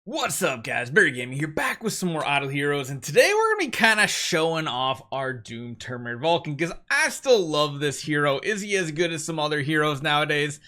What's up, guys? Barry Gaming here, back with some more Idle Heroes, and today we're going to be kind of showing off our Doom Terminator Vulcan, because I still love this hero. Is he as good as some other heroes nowadays?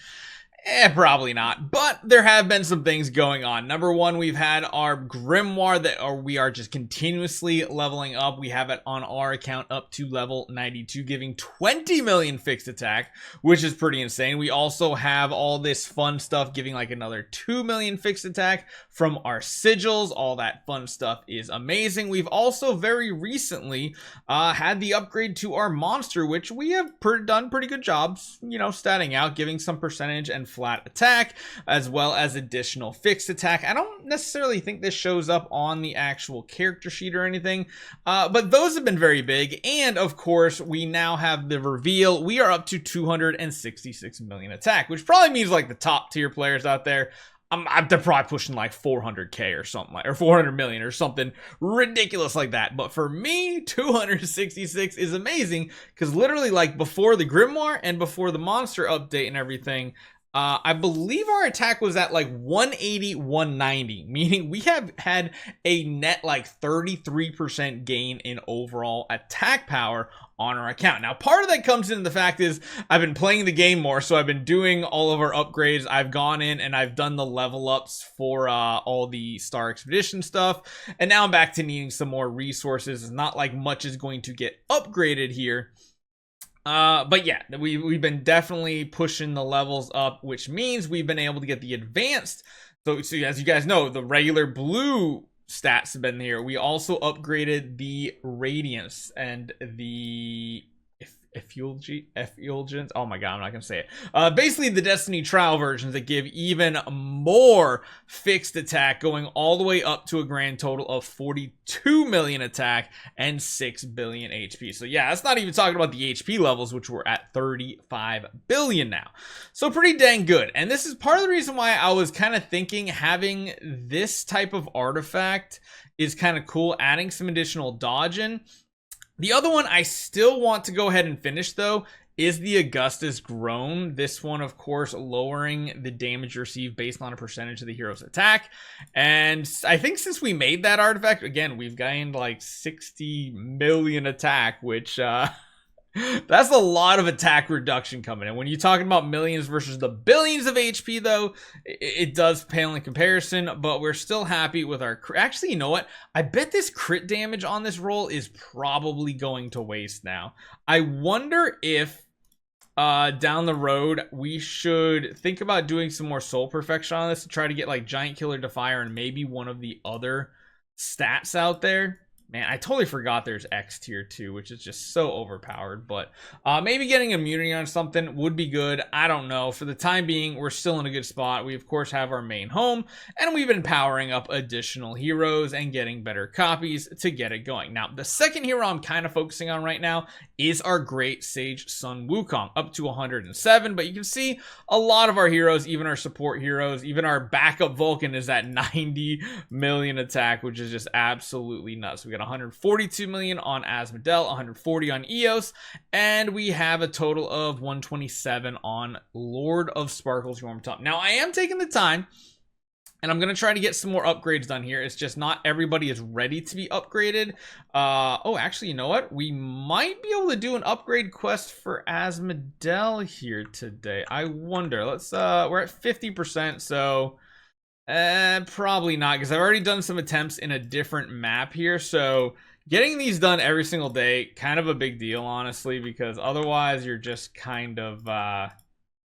Probably not, but there have been some things going on. Number one, we've had our Grimoire that we are just continuously leveling up. We have it on our account up to level 92, giving 20 million fixed attack, which is pretty insane. We also have all this fun stuff giving like another 2 million fixed attack from our sigils. All that fun stuff is amazing. We've also very recently had the upgrade to our monster, which we have done pretty good jobs, you know, statting out, giving some percentage and flat attack, as well as additional fixed attack. I don't necessarily think this shows up on the actual character sheet or anything, but those have been very big. And of course, we now have the reveal. We are up to 266 million attack, which probably means like the top tier players out there, they're probably pushing like 400k or something, like, or 400 million or something ridiculous like that. But for me, 266 is amazing, because literally, like, before the Grimoire and before the monster update and everything, I believe our attack was at like 180, 190, meaning we have had a net like 33% gain in overall attack power on our account. Now, part of that comes into the fact is I've been playing the game more, so I've been doing all of our upgrades. I've gone in and I've done the level ups for all the Star Expedition stuff, and now I'm back to needing some more resources. It's not like much is going to get upgraded here. But yeah, we've been definitely pushing the levels up, which means we've been able to get the advanced. So as you guys know, the regular blue stats have been here. We also upgraded the radiance and the effulgence. Oh my god, I'm not gonna say it. Basically the Destiny trial versions that give even more fixed attack, going all the way up to a grand total of 42 million attack and 6 billion HP. So yeah, that's not even talking about the HP levels, which we're at 35 billion now. So pretty dang good. And this is part of the reason why I was kind of thinking having this type of artifact is kind of cool, adding some additional dodge in. The other one I still want to go ahead and finish, though, is the Augustus Groan. This one, of course, lowering the damage received based on a percentage of the hero's attack. And I think since we made that artifact, again, we've gained like 60 million attack, which that's a lot of attack reduction coming in. When you're talking about millions versus the billions of HP, though, it does pale in comparison, but we're still happy with our... Actually, you know what? I bet this crit damage on this roll is probably going to waste now. I wonder if down the road we should think about doing some more soul perfection on this to try to get like Giant Killer Defier and maybe one of the other stats out there. Man, I totally forgot there's X tier 2, which is just so overpowered. But maybe getting immunity on something would be good. I don't know. For the time being, we're still in a good spot. We, of course, have our main home, and we've been powering up additional heroes and getting better copies to get it going. Now, the second hero I'm kind of focusing on right now is our Great Sage Sun Wukong, up to 107. But you can see a lot of our heroes, even our support heroes, even our backup Vulcan is at 90 million attack, which is just absolutely nuts. We got 142 million on Asmodel, 140 on Eos, and we have a total of 127 on Lord of Sparkles Yormtop. Now, I am taking the time, and I'm going to try to get some more upgrades done here. It's just not everybody is ready to be upgraded. Oh, actually, you know what? We might be able to do an upgrade quest for Asmodel here today. I wonder. Let's, we're at 50%, so... probably not, because I've already done some attempts in a different map here, so getting these done every single day, kind of a big deal, honestly, because otherwise you're just kind of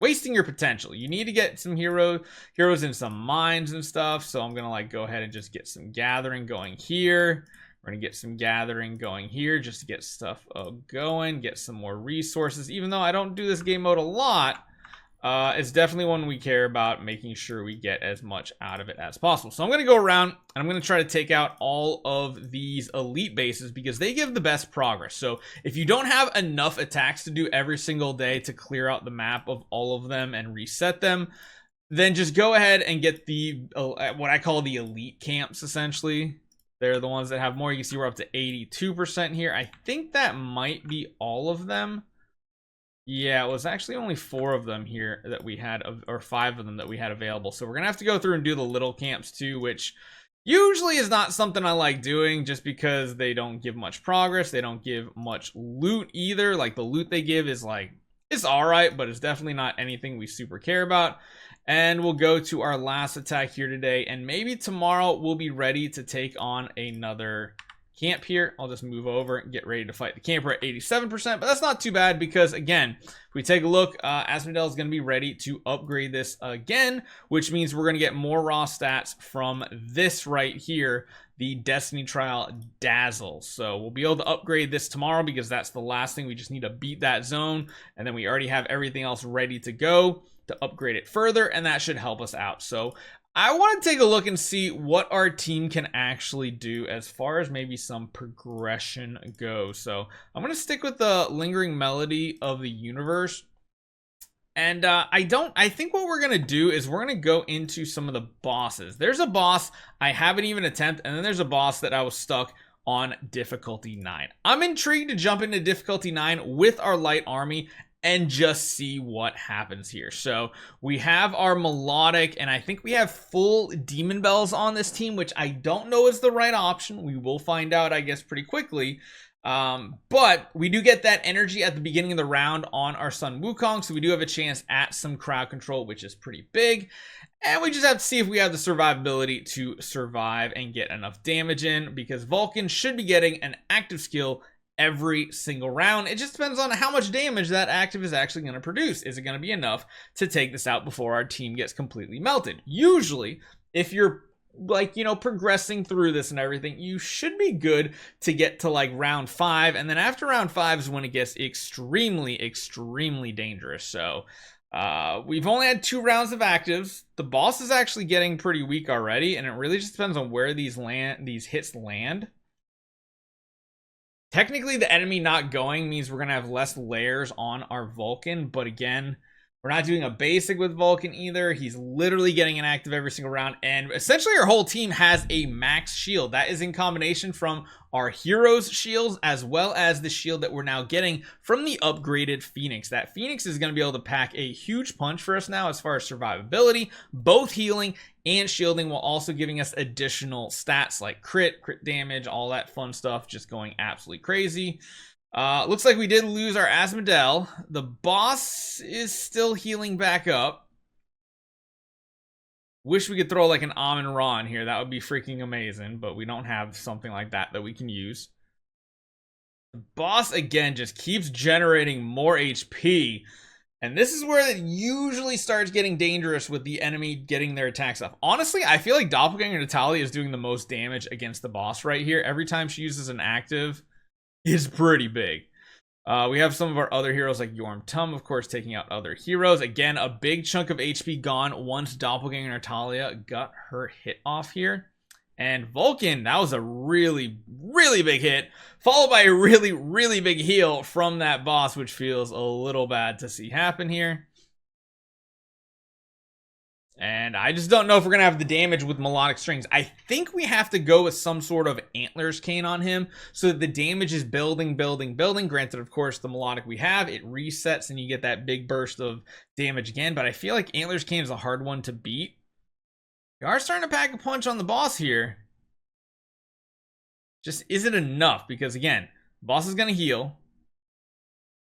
wasting your potential. You need to get some heroes in some mines and stuff, so I'm gonna like go ahead and just get some gathering going here. We're gonna get some gathering going here just to get stuff going, get some more resources. Even though I don't do this game mode a lot, it's definitely one we care about, making sure we get as much out of it as possible. So I'm going to go around and I'm going to try to take out all of these elite bases because they give the best progress. So if you don't have enough attacks to do every single day to clear out the map of all of them and reset them, then just go ahead and get the what I call the elite camps, essentially. They're the ones that have more. You can see we're up to 82% here. I think that might be all of them. Yeah, it was actually only 4 of them here that we had, or 5 of them that we had available. So we're gonna have to go through and do the little camps too, which usually is not something I like doing just because they don't give much progress. They don't give much loot either. Like the loot they give is like, it's alright, but it's definitely not anything we super care about. And we'll go to our last attack here today, and maybe tomorrow we'll be ready to take on another camp here. I'll just move over and get ready to fight the camper at 87%, but that's not too bad because, again, if we take a look, Asmodel is going to be ready to upgrade this again, which means we're going to get more raw stats from this right here, the Destiny Trial Dazzle. So we'll be able to upgrade this tomorrow because that's the last thing. We just need to beat that zone, and then we already have everything else ready to go to upgrade it further, and that should help us out. So I want to take a look and see what our team can actually do as far as maybe some progression goes. So I'm going to stick with the Lingering Melody of the Universe. And I think what we're going to do is we're going to go into some of the bosses. There's a boss I haven't even attempted, and then there's a boss that I was stuck on difficulty 9. I'm intrigued to jump into difficulty 9 with our light army and just see what happens here. So we have our melodic, and I think we have full demon bells on this team, which I don't know is the right option. We will find out, I guess, pretty quickly. But we do get that energy at the beginning of the round on our Sun Wukong, so we do have a chance at some crowd control, which is pretty big. And we just have to see if we have the survivability to survive and get enough damage in, because Vulcan should be getting an active skill every single round. It just depends on how much damage that active is actually going to produce. Is it going to be enough to take this out before our team gets completely melted? Usually, if you're like, you know, progressing through this and everything, you should be good to get to like round 5, and then after round 5 is when it gets extremely dangerous. So we've only had 2 rounds of actives. The boss is actually getting pretty weak already, and it really just depends on where these hits land. Technically, the enemy not going means we're going to have less layers on our Vulcan, but again, we're not doing a basic with Vulcan either. He's literally getting an active every single round, and essentially our whole team has a max shield. That is in combination from our heroes' shields as well as the shield that we're now getting from the upgraded Phoenix. That Phoenix is going to be able to pack a huge punch for us now as far as survivability, both healing and shielding, while also giving us additional stats like crit damage, all that fun stuff, just going absolutely crazy. Looks like we did lose our Asmodel. The boss is still healing back up. Wish we could throw like an Amun Ra in here. That would be freaking amazing, but we don't have something like that we can use. The boss, again, just keeps generating more HP. And this is where it usually starts getting dangerous with the enemy getting their attacks up. Honestly, I feel like Doppelganger Natalia is doing the most damage against the boss right here. Every time she uses an active, is pretty big. We have some of our other heroes like Yorm Tum, of course, taking out other heroes. Again, a big chunk of HP gone once Doppelganger Natalia got her hit off here. And Vulcan, that was a really big hit, followed by a really big heal from that boss, which feels a little bad to see happen here. And I just don't know if we're going to have the damage with melodic strings. I think we have to go with some sort of Antlers cane on him so that the damage is building. Granted, of course, the melodic we have, it resets and you get that big burst of damage again. But I feel like Antlers cane is a hard one to beat. We are starting to pack a punch on the boss here. Just isn't enough because, again, the boss is going to heal.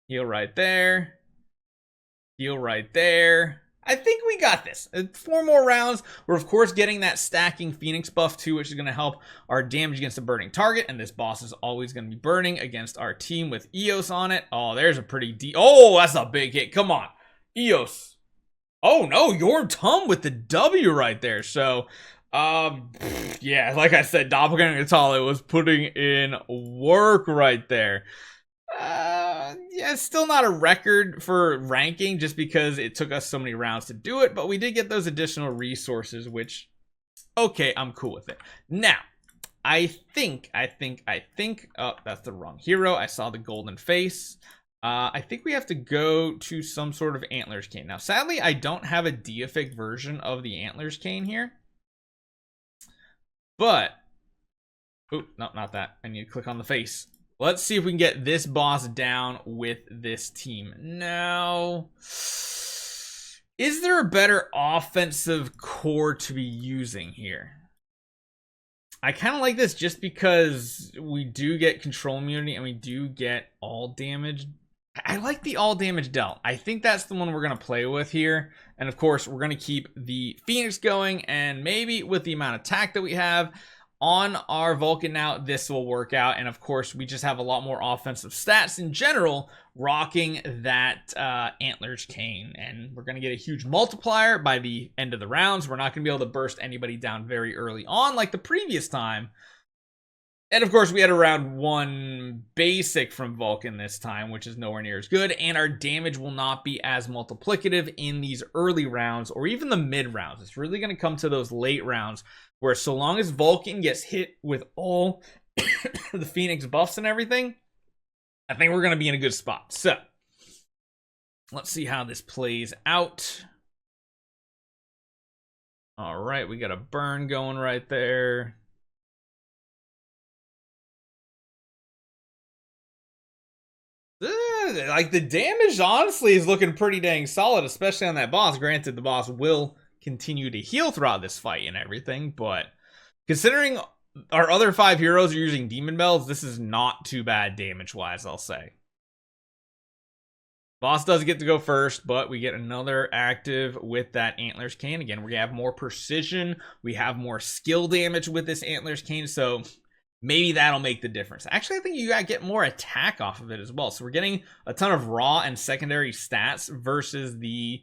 Heal right there. Heal right there. I think we got this. 4 more rounds. We're, of course, getting that stacking Phoenix buff, too, which is going to help our damage against a burning target. And this boss is always going to be burning against our team with Eos on it. Oh, there's a pretty deep... Oh, that's a big hit. Come on. Eos. Oh, no. Yorm Tum with the W right there. So, yeah, like I said, Doppelganger Natalia was putting in work right there. Yeah, it's still not a record for ranking just because it took us so many rounds to do it, but we did get those additional resources, which, okay, I'm cool with it. Now, I think, oh, that's the wrong hero. I saw the golden face. I think we have to go to some sort of Antlers cane. Now, sadly, I don't have a deific version of the Antlers cane here, but, oh, no, not that. I need to click on the face. Let's see if we can get this boss down with this team. Now, is there a better offensive core to be using here? I kind of like this just because we do get control immunity and we do get all damage. I like the all damage dealt. I think that's the one we're going to play with here. And of course, we're going to keep the Phoenix going. And maybe with the amount of attack that we have on our Vulcan now, this will work out. And of course, we just have a lot more offensive stats in general, rocking that Antlers cane. And we're going to get a huge multiplier by the end of the rounds. We're not going to be able to burst anybody down very early on like the previous time. And of course, we had around 1 basic from Vulcan this time, which is nowhere near as good. And our damage will not be as multiplicative in these early rounds or even the mid rounds. It's really going to come to those late rounds where so long as Vulcan gets hit with all the Phoenix buffs and everything, I think we're going to be in a good spot. So let's see how this plays out. All right, we got a burn going right there. Like the damage honestly is looking pretty dang solid, especially on that boss. Granted, the boss will continue to heal throughout this fight and everything, but considering our other 5 heroes are using demon bells, this is not too bad damage wise, I'll say. Boss does get to go first, but we get another active with that Antlers cane. Again, we have more precision, we have more skill damage with this Antlers cane, so maybe that'll make the difference. Actually, I think you gotta get more attack off of it as well. So we're getting a ton of raw and secondary stats versus the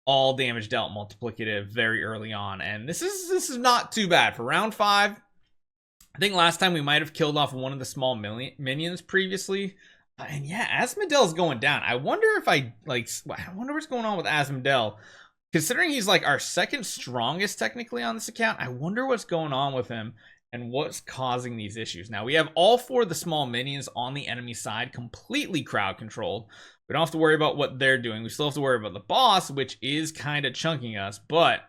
all damage dealt multiplicative very early on. And this is not too bad. For round 5, I think last time we might have killed off one of the small minions previously. And yeah, Asmodee's going down. I wonder if I wonder what's going on with Asmodee. Considering he's like our second strongest technically on this account, I wonder what's going on with him and what's causing these issues. Now, we have all 4 of the small minions on the enemy side completely crowd controlled. We don't have to worry about what they're doing. We still have to worry about the boss, which is kind of chunking us. But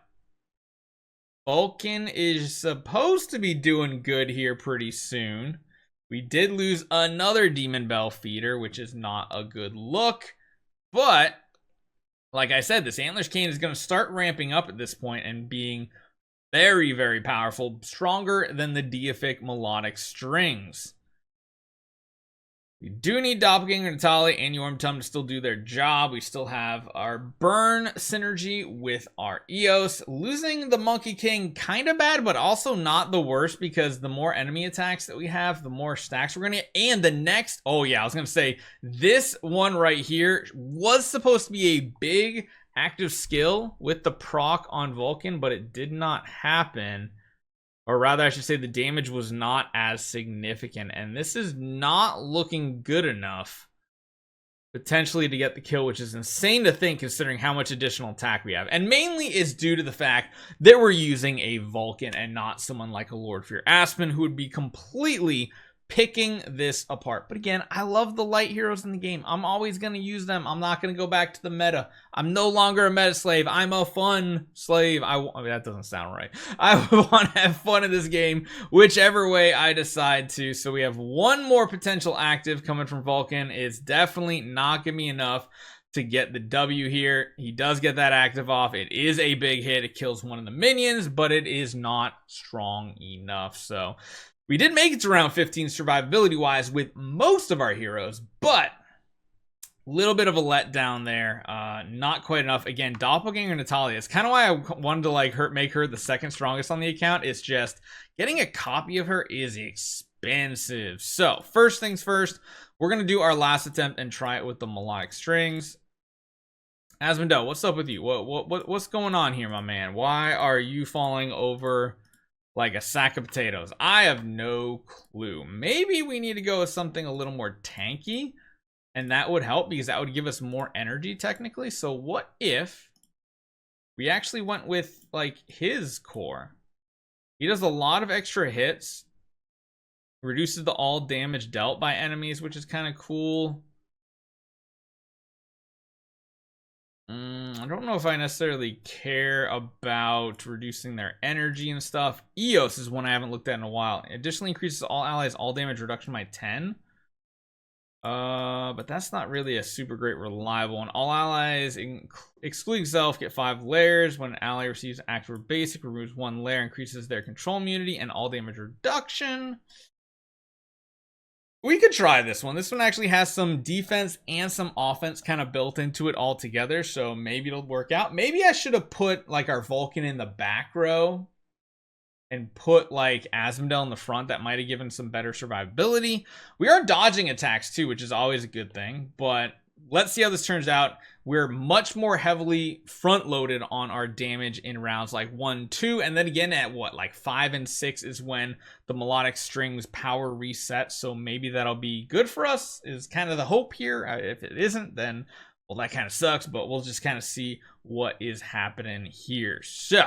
Vulcan is supposed to be doing good here pretty soon. We did lose another Demon Bell feeder, which is not a good look. But like I said, this Antlers cane is going to start ramping up at this point and being very, very powerful, stronger than the deific melodic strings. We do need Doppelganger, Natali, and Yormtum to still do their job. We still have our burn synergy with our Eos. Losing the Monkey King, kind of bad, but also not the worst, because the more enemy attacks that we have, the more stacks we're going to get. And the next, oh yeah, I was going to say, this one right here was supposed to be a big active skill with the proc on Vulcan, but it did not happen. Or rather, I should say the damage was not as significant. And this is not looking good enough potentially to get the kill, which is insane to think considering how much additional attack we have. And mainly is due to the fact that we're using a Vulcan and not someone like a Lord Fear Aspen, who would be completely picking this apart. But again, I love the light heroes in the game. I'm always going to use them. I'm not going to go back to the meta. I'm no longer a meta slave. I'm a fun slave. I mean, that doesn't sound right. I want to have fun in this game, whichever way I decide to. So we have one more potential active coming from Vulcan. It's definitely not going to be enough to get the W here. He does get that active off. It is a big hit. It kills one of the minions, but it is not strong enough. So we did make it to round 15 survivability wise with most of our heroes, but a little bit of a letdown there. Not quite enough. Again, Doppelganger Natalia is kind of why I wanted to make her the second strongest on the account. It's just getting a copy of her is expensive. So first things first, we're going to do our last attempt and try it with the melodic strings. Asmodee, what's up with you? What's going on here, my man? Why are you falling over like a sack of potatoes? I have no clue. Maybe we need to go with something a little more tanky, and that would help because that would give us more energy technically. So what if we actually went with like his core? He does a lot of extra hits, reduces the all damage dealt by enemies, which is kind of cool. I don't know if I necessarily care about reducing their energy and stuff. Eos is one I haven't looked at in a while. Additionally increases all allies all damage reduction by 10. But that's not really a super great reliable one. All allies, excluding self, get 5 layers. When an ally receives active or basic, removes 1 layer, increases their control immunity and all damage reduction. We could try this one. This one actually has some defense and some offense kind of built into it all together, so maybe it'll work out. Maybe I should have put like our Vulcan in the back row and put like Asmodel in the front. That might have given some better survivability. We are dodging attacks too, which is always a good thing, but let's see how this turns out. We're much more heavily front loaded on our damage in rounds like 1, 2, and then again at what, like 5 and 6 is when the melodic strings power resets. So maybe that'll be good for us is kind of the hope here. If it isn't, then well, that kind of sucks, but we'll just kind of see what is happening here. So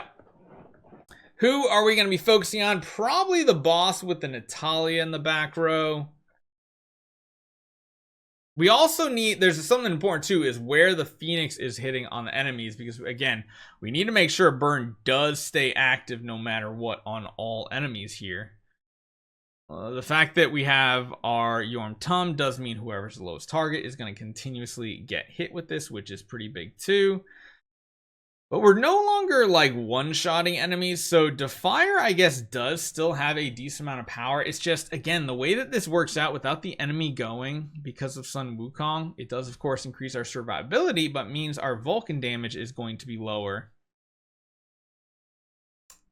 who are we going to be focusing on? Probably the boss with the Natalia in the back row. We also need, there's something important too, is where the Phoenix is hitting on the enemies, because again, we need to make sure burn does stay active no matter what on all enemies here. The fact that we have our Yorm Tum does mean whoever's the lowest target is going to continuously get hit with this, which is pretty big too. But we're no longer like one-shotting enemies, so Defier, I guess, does still have a decent amount of power. It's just, again, the way that this works out without the enemy going because of Sun Wukong, it does, of course, increase our survivability, but means our Vulcan damage is going to be lower.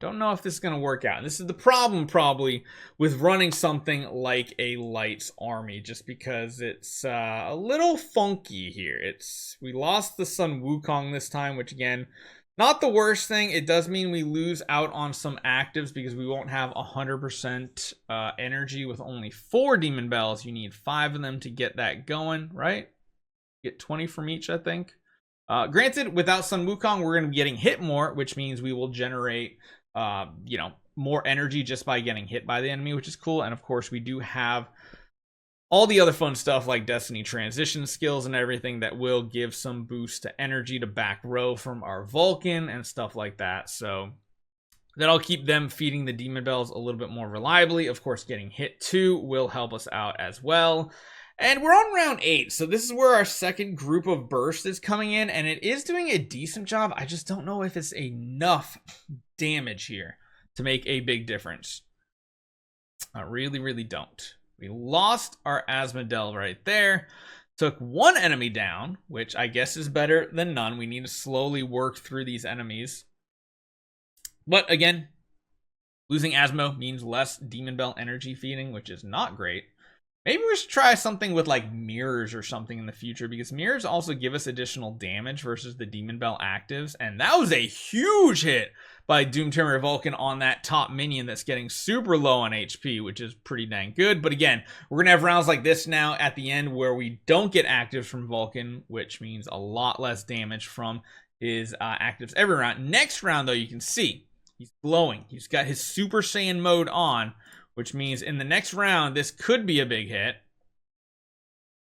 Don't know if this is going to work out. This is the problem, probably, with running something like a Lights army, just because it's a little funky here. We lost the Sun Wukong this time, which, again, not the worst thing. It does mean we lose out on some actives because we won't have 100% energy with only 4 Demon Bells. You need 5 of them to get that going, right? Get 20 from each, I think. Granted, without Sun Wukong, we're going to be getting hit more, which means we will generate more energy just by getting hit by the enemy, which is cool. And of course, we do have all the other fun stuff like Destiny transition skills and everything that will give some boost to energy to back row from our Vulcan and stuff like that. So that'll keep them feeding the Demon Bells a little bit more reliably. Of course, getting hit too will help us out as well. And we're on round 8, so this is where our second group of burst is coming in, and it is doing a decent job. I just don't know if it's enough damage here to make a big difference. I really, really don't. We lost our Asmodel right there. Took 1 enemy down, which I guess is better than none. We need to slowly work through these enemies. But again, losing Asmo means less Demon Bell energy feeding, which is not great. Maybe we should try something with like mirrors or something in the future, because mirrors also give us additional damage versus the Demon Bell actives. And that was a huge hit by Doom Terminator Vulcan on that top minion that's getting super low on HP, which is pretty dang good. But again, we're going to have rounds like this now at the end where we don't get actives from Vulcan, which means a lot less damage from his actives every round. Next round, though, you can see he's glowing. He's got his Super Saiyan mode on, which means in the next round, this could be a big hit.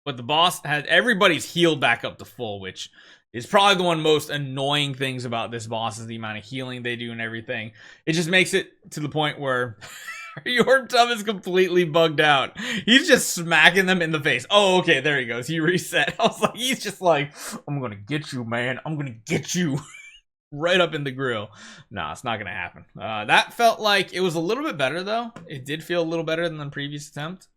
But the boss had everybody's healed back up to full, which is probably the one most annoying things about this boss is the amount of healing they do and everything. It just makes it to the point where your tub is completely bugged out. He's just smacking them in the face. Oh, okay, there he goes. He reset. I was like, he's just like, I'm going to get you, man. I'm going to get you. Right up in the grill. Nah, it's not gonna happen. That felt like it was a little bit better though. It did feel a little better than the previous attempt,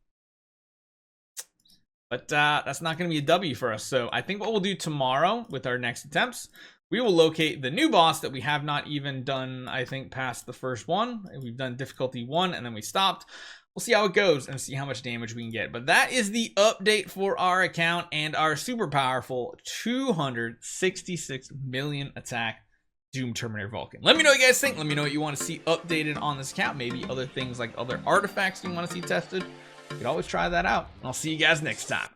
but that's not gonna be a W for us. So I think what we'll do tomorrow with our next attempts, we will locate the new boss that we have not even done, I think, past the first one. We've done difficulty 1 and then we stopped. We'll see how it goes and see how much damage we can get. But that is the update for our account and our super powerful 266 million attack Doom Terminator Vulcan. Let me know what you guys think. Let me know what you want to see updated on this account. Maybe other things like other artifacts you want to see tested. You could always try that out. I'll see you guys next time.